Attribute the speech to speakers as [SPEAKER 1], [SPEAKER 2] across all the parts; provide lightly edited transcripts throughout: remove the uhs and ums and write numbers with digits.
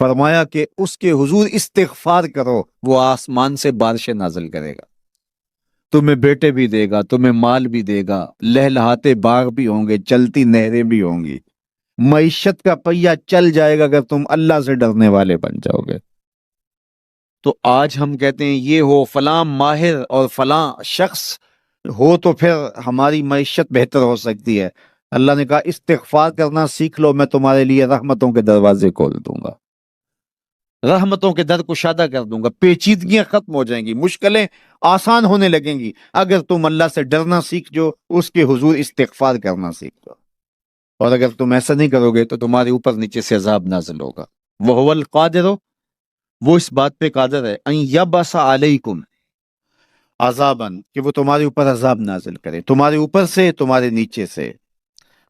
[SPEAKER 1] فرمایا کہ اس کے حضور استغفار کرو، وہ آسمان سے بارشیں نازل کرے گا، تمہیں بیٹے بھی دے گا، تمہیں مال بھی دے گا، لہلہاتے باغ بھی ہوں گے، چلتی نہریں بھی ہوں گی، معیشت کا پہیہ چل جائے گا اگر تم اللہ سے ڈرنے والے بن جاؤ گے۔ تو آج ہم کہتے ہیں یہ ہو فلاں ماہر اور فلاں شخص ہو تو پھر ہماری معیشت بہتر ہو سکتی ہے۔ اللہ نے کہا استغفار کرنا سیکھ لو، میں تمہارے لیے رحمتوں کے دروازے کھول دوں گا، رحمتوں کے در کشادہ کر دوں گا، پیچیدگیاں ختم ہو جائیں گی، مشکلیں آسان ہونے لگیں گی اگر تم اللہ سے ڈرنا سیکھ جو، اس کے حضور استغفار کرنا سیکھ جاؤ۔ اور اگر تم ایسا نہیں کرو گے تو تمہارے اوپر نیچے سے عذاب نازل ہوگا۔ وَهُوَ الْقَادِرُ، وہ اس بات پہ قادر ہے، ان یبعث علیکم عذاباً، کہ وہ تمہارے اوپر عذاب نازل کرے، تمہارے اوپر سے، تمہارے نیچے سے۔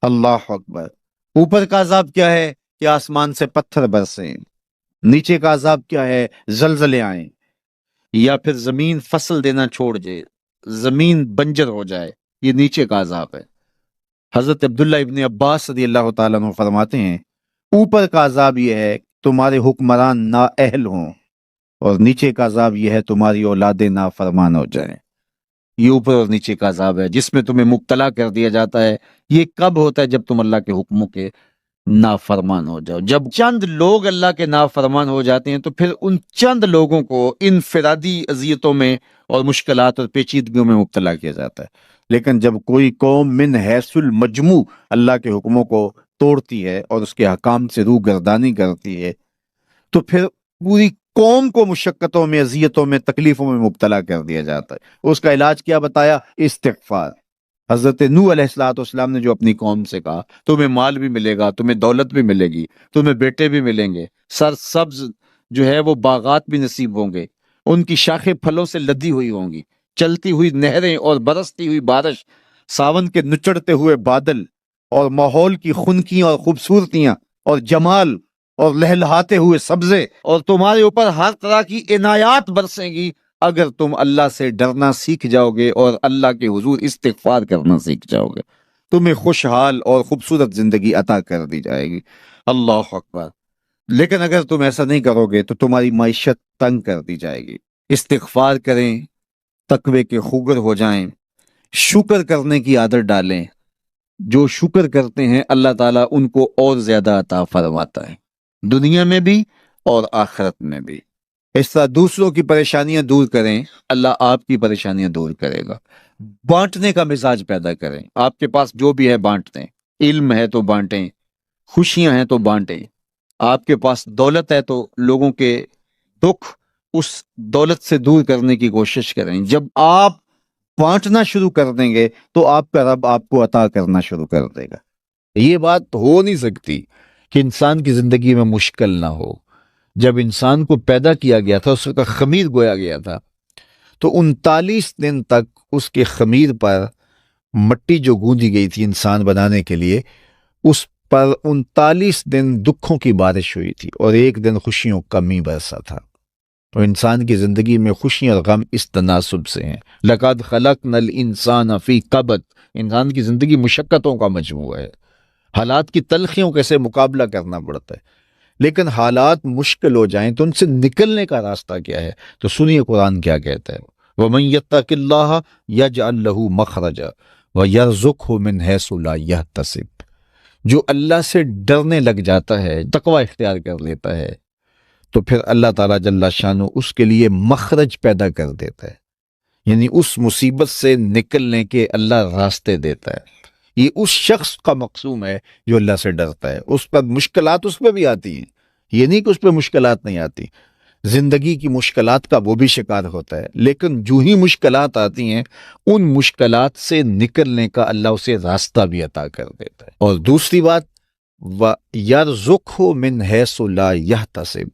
[SPEAKER 1] اللہ اکبر۔ اوپر کا عذاب کیا ہے کہ آسمان سے پتھر برسیں، نیچے کا عذاب کیا ہے زلزلے آئیں، یا پھر زمین فصل دینا چھوڑ جائے، زمین بنجر ہو جائے، یہ نیچے کا عذاب ہے۔ حضرت عبداللہ ابن عباس رضی اللہ تعالیٰ عنہ فرماتے ہیں اوپر کا عذاب یہ ہے تمہارے حکمران نااہل ہوں، اور نیچے کا عذاب یہ ہے تمہاری اولادیں نافرمان ہو جائیں۔ یہ اوپر اور نیچے کا عذاب ہے جس میں تمہیں مبتلا کر دیا جاتا ہے۔ یہ کب ہوتا ہے؟ جب تم اللہ کے حکموں کے نافرمان ہو جاؤ۔ جب چند لوگ اللہ کے نافرمان ہو جاتے ہیں تو پھر ان چند لوگوں کو انفرادی اذیتوں میں اور مشکلات اور پیچیدگیوں میں مبتلا کیا جاتا ہے۔ لیکن جب کوئی قوم من حیث المجموع اللہ کے حکموں کو توڑتی ہے اور اس کے حکام سے روح گردانی کرتی ہے تو پھر پوری قوم کو مشقتوں میں، اذیتوں میں، تکلیفوں میں مبتلا کر دیا جاتا ہے۔ اس کا علاج کیا بتایا؟ استغفار۔ حضرت نوح علیہ السلام نے جو اپنی قوم سے کہا تمہیں مال بھی ملے گا، تمہیں دولت بھی ملے گی، تمہیں بیٹے بھی ملیں گے، سرسبز جو ہے وہ باغات بھی نصیب ہوں گے، ان کی شاخیں پھلوں سے لدی ہوئی ہوں گی، چلتی ہوئی نہریں اور برستی ہوئی بارش، ساون کے نچڑتے ہوئے بادل، اور ماحول کی خنکیاں اور خوبصورتیاں اور جمال اور لہلہاتے ہوئے سبزے، اور تمہارے اوپر ہر طرح کی عنایات برسیں گی اگر تم اللہ سے ڈرنا سیکھ جاؤ گے اور اللہ کے حضور استغفار کرنا سیکھ جاؤ گے، تمہیں خوشحال اور خوبصورت زندگی عطا کر دی جائے گی۔ اللہ اکبر۔ لیکن اگر تم ایسا نہیں کرو گے تو تمہاری معیشت تنگ کر دی جائے گی۔ استغفار کریں، تقوی کے خوگر ہو جائیں، شکر کرنے کی عادت ڈالیں۔ جو شکر کرتے ہیں اللہ تعالیٰ ان کو اور زیادہ عطا فرماتا ہے، دنیا میں بھی اور آخرت میں بھی۔ اس طرح دوسروں کی پریشانیاں دور کریں، اللہ آپ کی پریشانیاں دور کرے گا۔ بانٹنے کا مزاج پیدا کریں، آپ کے پاس جو بھی ہے بانٹ دیں، علم ہے تو بانٹیں، خوشیاں ہیں تو بانٹیں، آپ کے پاس دولت ہے تو لوگوں کے دکھ اس دولت سے دور کرنے کی کوشش کریں۔ جب آپ بانٹنا شروع کر دیں گے تو آپ کا رب آپ کو عطا کرنا شروع کر دے گا۔ یہ بات ہو نہیں سکتی کہ انسان کی زندگی میں مشکل نہ ہو۔ جب انسان کو پیدا کیا گیا تھا، اس کا خمیر گویا گیا تھا، تو 39 دن تک اس کے خمیر پر مٹی جو گوندی گئی تھی انسان بنانے کے لیے، اس پر 39 دن دکھوں کی بارش ہوئی تھی اور ایک دن خوشیوں کا می برسا تھا۔ تو انسان کی زندگی میں خوشیاں اور غم اس تناسب سے ہیں۔ لَقَدْ خَلَقْنَا الْإِنسَانَ فِي كَبَدٍ، انسان کی زندگی مشقتوں کا مجموعہ ہے، حالات کی تلخیوں کے سے مقابلہ کرنا پڑتا ہے۔ لیکن حالات مشکل ہو جائیں تو ان سے نکلنے کا راستہ کیا ہے؟ تو سنیے قرآن کیا کہتا ہے، وَمَن يَتَّقِ اللَّهَ يَجْعَلْ لَهُ مَخْرَجًا وَيَرْزُقْهُ مِنْ حَيْثُ لَا يَحْتَسِبُ، جو اللہ سے ڈرنے لگ جاتا ہے، تقوی اختیار کر لیتا ہے، تو پھر اللہ تعالیٰ جل شانہ اس کے لیے مخرج پیدا کر دیتا ہے، یعنی اس مصیبت سے نکلنے کے اللہ راستے دیتا ہے۔ یہ اس شخص کا مقصوم ہے جو اللہ سے ڈرتا ہے۔ اس پر مشکلات اس پہ بھی آتی ہیں، یہ نہیں کہ اس پہ مشکلات نہیں آتی، زندگی کی مشکلات کا وہ بھی شکار ہوتا ہے، لیکن جو ہی مشکلات آتی ہیں ان مشکلات سے نکلنے کا اللہ اسے راستہ بھی عطا کر دیتا ہے۔ اور دوسری بات، وَيَرْزُقْهُ مِنْ حَيْثُ لَا يَحْتَسِبُ،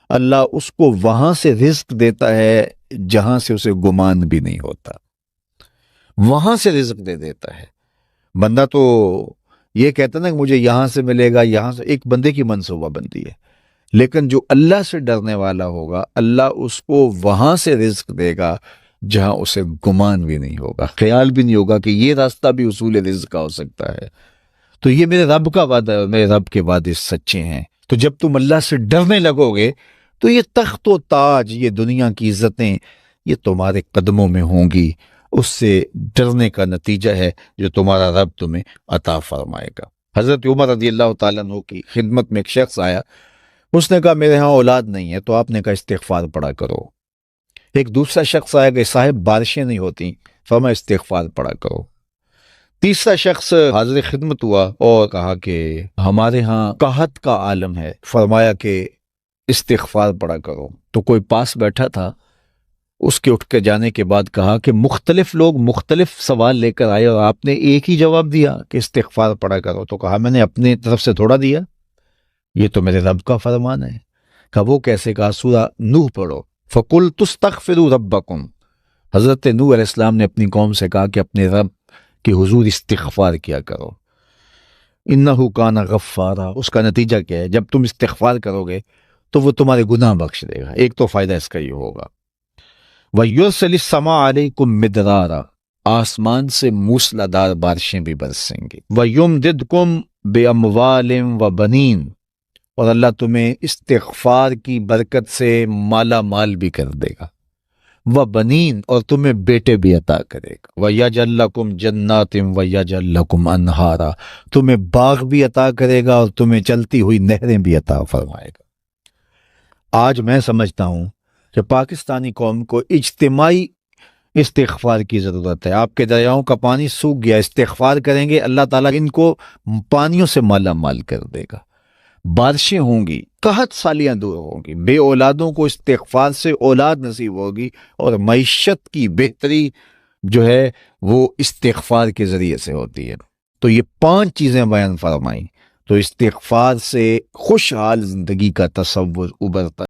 [SPEAKER 1] اللہ اس کو وہاں سے رزق دیتا ہے جہاں سے اسے گمان بھی نہیں ہوتا، وہاں سے رزق دے دیتا ہے۔ بندہ تو یہ کہتا نا کہ مجھے یہاں سے ملے گا، یہاں سے، ایک بندے کی منصوبہ بندی ہے، لیکن جو اللہ سے ڈرنے والا ہوگا اللہ اس کو وہاں سے رزق دے گا جہاں اسے گمان بھی نہیں ہوگا، خیال بھی نہیں ہوگا کہ یہ راستہ بھی حصول رزق کا ہو سکتا ہے۔ تو یہ میرے رب کا وعدہ ہے اور میرے رب کے وعدے سچے ہیں۔ تو جب تم اللہ سے ڈرنے لگو گے تو یہ تخت و تاج، یہ دنیا کی عزتیں، یہ تمہارے قدموں میں ہوں گی۔ اس سے ڈرنے کا نتیجہ ہے جو تمہارا رب تمہیں عطا فرمائے گا۔ حضرت عمر رضی اللہ تعالیٰ عنہ کی خدمت میں ایک شخص آیا، اس نے کہا میرے ہاں اولاد نہیں ہے، تو آپ نے کہا استغفار پڑھا کرو۔ ایک دوسرا شخص آیا کہ صاحب بارشیں نہیں ہوتی، فرمایا استغفار پڑھا کرو۔ تیسرا شخص حاضر خدمت ہوا اور کہا کہ ہمارے ہاں قحط کا عالم ہے، فرمایا کہ استغفار پڑھا کرو۔ تو کوئی پاس بیٹھا تھا، اس کے اٹھ کے جانے کے بعد کہا کہ مختلف لوگ مختلف سوال لے کر آئے اور آپ نے ایک ہی جواب دیا کہ استغفار پڑھا کرو۔ تو کہا میں نے اپنے طرف سے تھوڑا دیا، یہ تو میرے رب کا فرمان ہے۔ کہا وہ کیسے؟ کہا سورہ نوح پڑھو، فَقُلْتُ اسْتَغْفِرُوا رَبَّكُمْ۔ حضرت نوح علیہ السلام نے اپنی قوم سے کہا کہ اپنے رب کے حضور استغفار کیا کرو، انہو کان غفارا۔ اس کا نتیجہ کیا ہے؟ جب تم استغفار کرو گے تو وہ تمہارے گناہ بخش دے گا۔ ایک تو فائدہ اس کا یہ ہوگا، وَيُرْسِلِ السَّمَاءَ عَلَيْكُمْ مِدْرَارًا، آسمان سے موسلادھار بارشیں بھی برسیں گی، وَيُمْدِدْكُمْ بِأَمْوَالٍ وَبَنِينَ، اور اللہ تمہیں استغفار کی برکت سے مالا مال بھی کر دے گا، وَبَنِينَ، اور تمہیں بیٹے بھی عطا کرے گا، وَيَجْعَلْ لَكُمْ جَنَّاتٍ وَيَجْعَلْ لَكُمْ أَنْهَارًا، تمہیں باغ بھی عطا کرے گا اور تمہیں چلتی ہوئی نہریں بھی عطا فرمائے گا۔ آج میں سمجھتا ہوں کہ پاکستانی قوم کو اجتماعی استغفار کی ضرورت ہے۔ آپ کے دریاؤں کا پانی سوکھ گیا، استغفار کریں گے، اللہ تعالیٰ ان کو پانیوں سے مالا مال کر دے گا، بارشیں ہوں گی، قحط سالیاں دور ہوں گی، بے اولادوں کو استغفار سے اولاد نصیب ہوگی، اور معیشت کی بہتری جو ہے وہ استغفار کے ذریعے سے ہوتی ہے۔ تو یہ 5 چیزیں بیان فرمائیں، تو استغفار سے خوشحال زندگی کا تصور ابھرتا ہے۔